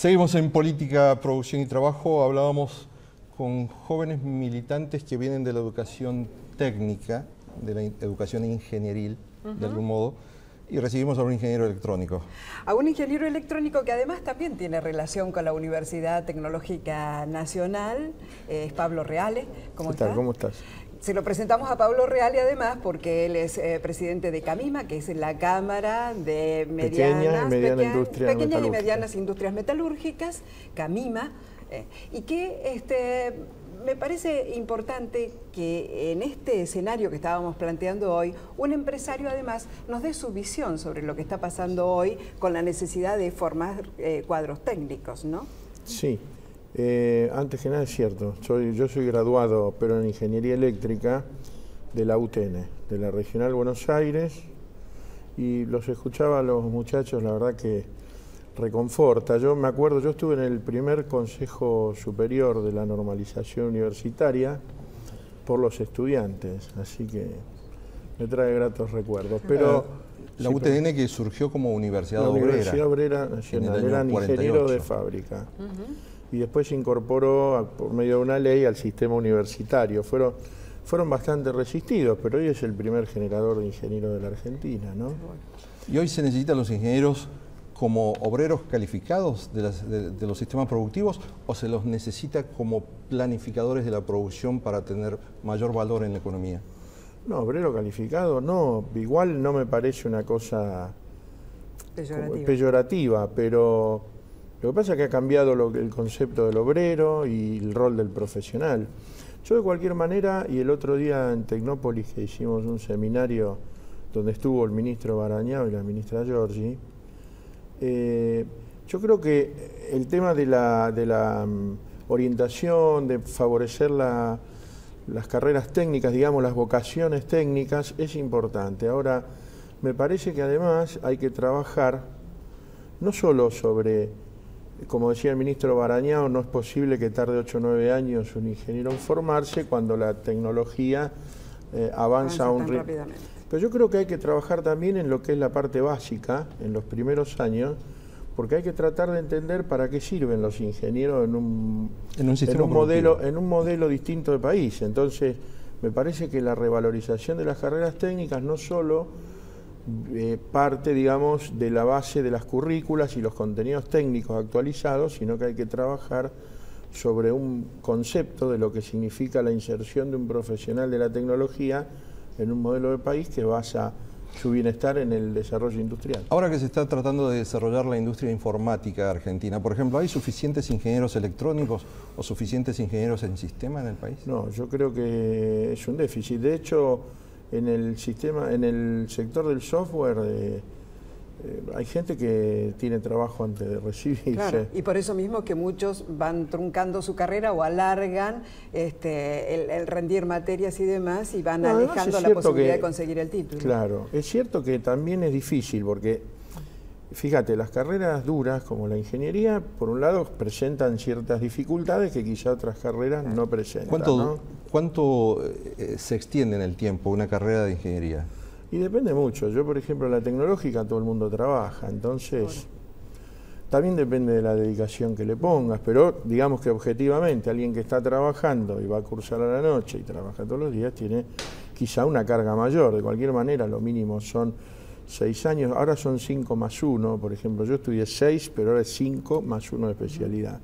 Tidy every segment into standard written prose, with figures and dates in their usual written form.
Seguimos en Política, Producción y Trabajo. Hablábamos con jóvenes militantes que vienen de la educación técnica, de la educación ingenieril, de algún modo, y recibimos a un ingeniero electrónico. A un ingeniero electrónico que además también tiene relación con la Universidad Tecnológica Nacional, es Pablo Reale. ¿Cómo estás? ¿Cómo estás? Se lo presentamos a Pablo Reale además porque él es presidente de CAMIMA, que es la Cámara de Pequeñas y Medianas Industrias Metalúrgicas, CAMIMA, y que me parece importante que en este escenario que estábamos planteando hoy, un empresario además nos dé su visión sobre lo que está pasando hoy con la necesidad de formar cuadros técnicos, ¿no? Sí. Antes que nada es cierto, yo soy graduado, pero en Ingeniería Eléctrica de la UTN, de la Regional Buenos Aires, y los escuchaba a los muchachos, la verdad que reconforta. Yo me acuerdo, yo estuve en el primer Consejo Superior de la Normalización Universitaria por los estudiantes, así que me trae gratos recuerdos. Pero la UTN que surgió como Universidad Obrera. La Universidad Obrera Nacional, eran ingenieros de fábrica. Y después se incorporó por medio de una ley al sistema universitario. Fueron bastante resistidos, pero hoy es el primer generador de ingenieros de la Argentina, ¿no? ¿Y hoy se necesitan los ingenieros como obreros calificados de los sistemas productivos o se los necesita como planificadores de la producción para tener mayor valor en la economía? No, obrero calificado no, igual no me parece una cosa peyorativa, pero lo que pasa es que ha cambiado el concepto del obrero y el rol del profesional. Yo de cualquier manera, y el otro día en Tecnópolis que hicimos un seminario donde estuvo el ministro Barañao y la ministra Giorgi, yo creo que el tema de la orientación, de favorecer las carreras técnicas, digamos las vocaciones técnicas, es importante. Ahora, me parece que además hay que trabajar no solo sobre, como decía el ministro Barañao, no es posible que tarde 8 o 9 años un ingeniero en formarse cuando la tecnología avanza a un ritmo. Pero yo creo que hay que trabajar también en lo que es la parte básica, en los primeros años, porque hay que tratar de entender para qué sirven los ingenieros en un modelo distinto de país. Entonces, me parece que la revalorización de las carreras técnicas no solo parte, digamos, de la base de las currículas y los contenidos técnicos actualizados, sino que hay que trabajar sobre un concepto de lo que significa la inserción de un profesional de la tecnología en un modelo de país que basa su bienestar en el desarrollo industrial. Ahora que se está tratando de desarrollar la industria informática argentina, por ejemplo, ¿hay suficientes ingenieros electrónicos o suficientes ingenieros en sistema en el país? No, yo creo que es un déficit. De hecho, en el sector del software hay gente que tiene trabajo antes de recibirse. Claro, y por eso mismo que muchos van truncando su carrera o alargan el rendir materias y demás y van alejando la posibilidad de conseguir el título. Claro, es cierto que también es difícil porque, fíjate, las carreras duras como la ingeniería, por un lado, presentan ciertas dificultades que quizá otras carreras no presentan. ¿Cuánto se extiende en el tiempo una carrera de ingeniería? Y depende mucho. Yo, por ejemplo, en la tecnológica todo el mundo trabaja, entonces también depende de la dedicación que le pongas, pero digamos que objetivamente alguien que está trabajando y va a cursar a la noche y trabaja todos los días tiene quizá una carga mayor. De cualquier manera, lo mínimo son 6 años, ahora son 5 más 1, por ejemplo, yo estudié 6, pero ahora es 5 más 1 de especialidad.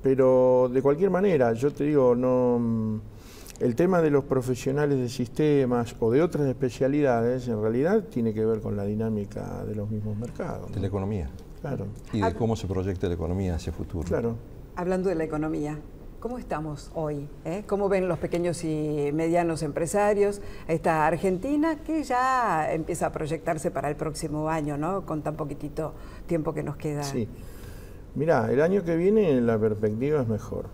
Pero de cualquier manera, yo te digo, no... El tema de los profesionales de sistemas o de otras especialidades, en realidad, tiene que ver con la dinámica de los mismos mercados, ¿no? De la economía. Claro. Y de cómo se proyecta la economía hacia el futuro. Claro. Hablando de la economía, ¿cómo estamos hoy? ¿Cómo ven los pequeños y medianos empresarios esta Argentina que ya empieza a proyectarse para el próximo año, ¿no? Con tan poquitito tiempo que nos queda? Sí. Mirá, el año que viene la perspectiva es mejor.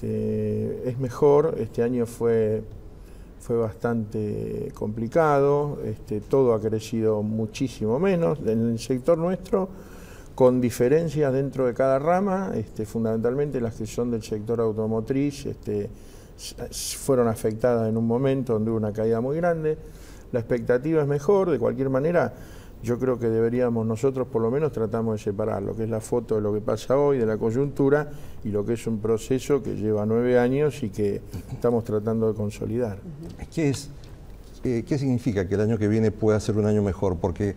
Es mejor, este año fue bastante complicado, todo ha crecido muchísimo menos en el sector nuestro, con diferencias dentro de cada rama, fundamentalmente las que son del sector automotriz, fueron afectadas en un momento donde hubo una caída muy grande. La expectativa es mejor, de cualquier manera yo creo que deberíamos, nosotros por lo menos tratamos de separar lo que es la foto de lo que pasa hoy, de la coyuntura, y lo que es un proceso que lleva 9 años y que estamos tratando de consolidar. ¿Qué significa que el año que viene pueda ser un año mejor? Porque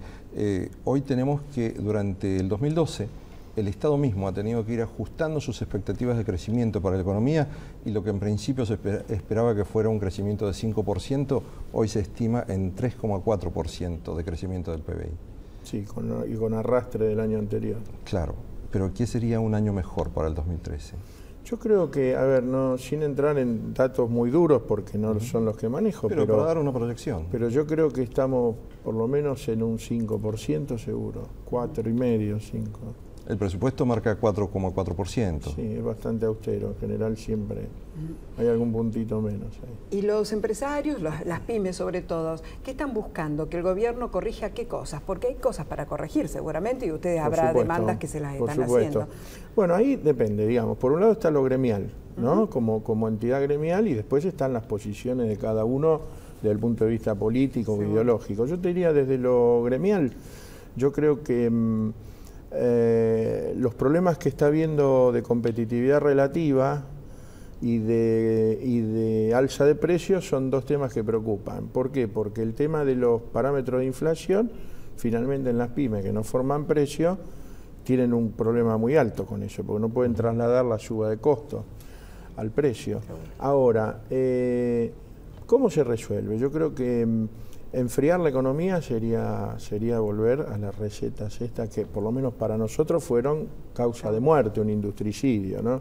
hoy tenemos que durante el 2012 el Estado mismo ha tenido que ir ajustando sus expectativas de crecimiento para la economía, y lo que en principio se esperaba que fuera un crecimiento de 5%, hoy se estima en 3,4% de crecimiento del PBI. Sí, y con arrastre del año anterior. Claro, pero ¿qué sería un año mejor para el 2013? Yo creo que, a ver, no, sin entrar en datos muy duros, porque no son los que manejo, pero para dar una proyección. Pero yo creo que estamos por lo menos en un 5% seguro, 4,5%, 5%. El presupuesto marca 4,4%. Sí, es bastante austero. En general siempre hay algún puntito menos ahí. ¿Y los empresarios, las pymes sobre todo, qué están buscando? ¿Que el gobierno corrija qué cosas? Porque hay cosas para corregir seguramente, y ustedes habrá demandas que se las están haciendo. Bueno, ahí depende, digamos. Por un lado está lo gremial, ¿no? Como entidad gremial, y después están las posiciones de cada uno desde el punto de vista político o ideológico. Yo te diría desde lo gremial, yo creo que los problemas que está habiendo de competitividad relativa y de alza de precios son dos temas que preocupan. ¿Por qué? Porque el tema de los parámetros de inflación, finalmente en las pymes que no forman precio, tienen un problema muy alto con eso, porque no pueden trasladar la suba de costo al precio. Ahora, ¿cómo se resuelve? Yo creo que enfriar la economía sería volver a las recetas estas que por lo menos para nosotros fueron causa de muerte, un industricidio, ¿no?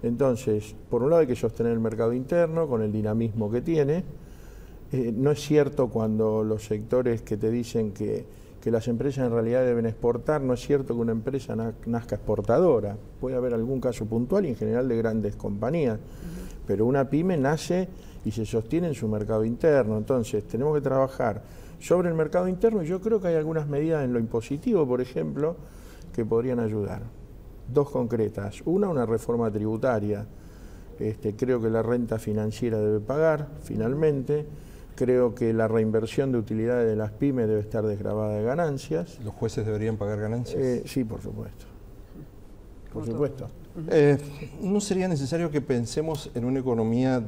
Entonces, por un lado hay que sostener el mercado interno con el dinamismo que tiene. No es cierto cuando los sectores que te dicen que las empresas en realidad deben exportar, no es cierto que una empresa nazca exportadora. Puede haber algún caso puntual y en general de grandes compañías, pero una pyme nace y se sostiene en su mercado interno. Entonces tenemos que trabajar sobre el mercado interno, y yo creo que hay algunas medidas en lo impositivo, por ejemplo, que podrían ayudar. Dos concretas. Una reforma tributaria. Creo que la renta financiera debe pagar, finalmente. Creo que la reinversión de utilidades de las pymes debe estar desgravada de ganancias. ¿Los jueces deberían pagar ganancias? Sí, por supuesto. Por supuesto. ¿No sería necesario que pensemos en una economía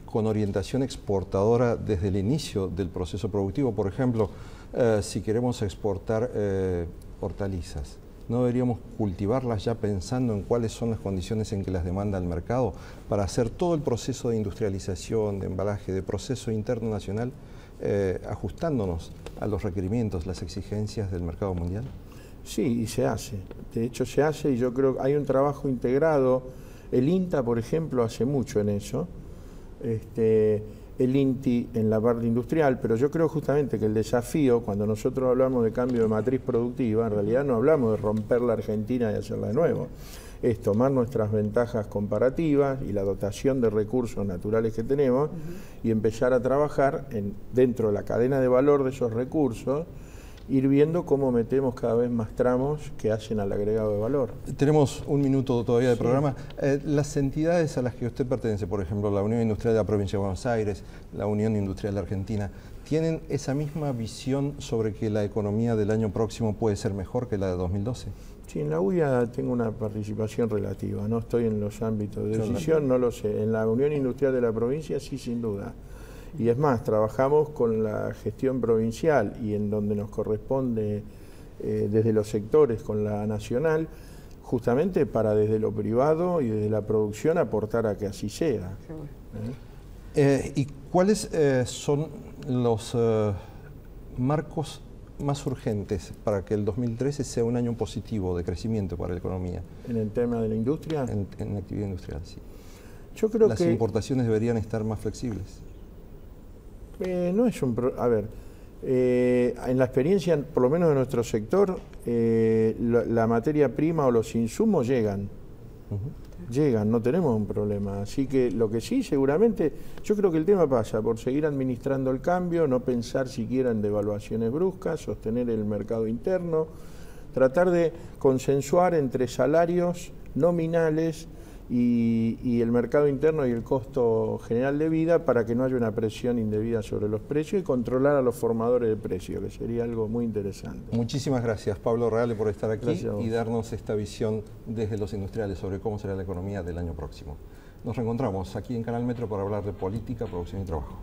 con orientación exportadora desde el inicio del proceso productivo? Por ejemplo, si queremos exportar hortalizas, ¿no deberíamos cultivarlas ya pensando en cuáles son las condiciones en que las demanda el mercado para hacer todo el proceso de industrialización, de embalaje, de proceso interno nacional, ajustándonos a los requerimientos, las exigencias del mercado mundial? Sí, y se hace. De hecho se hace, y yo creo que hay un trabajo integrado. El INTA, por ejemplo, hace mucho en eso. El INTI en la parte industrial, pero yo creo justamente que el desafío, cuando nosotros hablamos de cambio de matriz productiva, en realidad no hablamos de romper la Argentina y hacerla de nuevo. Es tomar nuestras ventajas comparativas y la dotación de recursos naturales que tenemos y empezar a trabajar dentro de la cadena de valor de esos recursos, ir viendo cómo metemos cada vez más tramos que hacen al agregado de valor. Tenemos un minuto todavía de programa. Las entidades a las que usted pertenece, por ejemplo, la Unión Industrial de la Provincia de Buenos Aires, la Unión Industrial de Argentina, ¿tienen esa misma visión sobre que la economía del año próximo puede ser mejor que la de 2012? Sí, en la UIA tengo una participación relativa, no estoy en los ámbitos de decisión, no lo sé. En la Unión Industrial de la Provincia sí, sin duda. Y es más, trabajamos con la gestión provincial y en donde nos corresponde desde los sectores con la nacional, justamente para desde lo privado y desde la producción aportar a que así sea. ¿Y cuáles son los marcos más urgentes para que el 2013 sea un año positivo de crecimiento para la economía? ¿En el tema de la industria? En la actividad industrial, sí. Yo creo Las importaciones deberían estar más flexibles. No es un... A ver, en la experiencia, por lo menos de nuestro sector, la materia prima o los insumos llegan. Llegan, no tenemos un problema. Así que lo que sí, seguramente, yo creo que el tema pasa por seguir administrando el cambio, no pensar siquiera en devaluaciones bruscas, sostener el mercado interno, tratar de consensuar entre salarios nominales y el mercado interno y el costo general de vida para que no haya una presión indebida sobre los precios y controlar a los formadores de precios, que sería algo muy interesante. Muchísimas gracias, Pablo Reale, por estar aquí y darnos esta visión desde los industriales sobre cómo será la economía del año próximo. Nos reencontramos aquí en Canal Metro para hablar de política, producción y trabajo.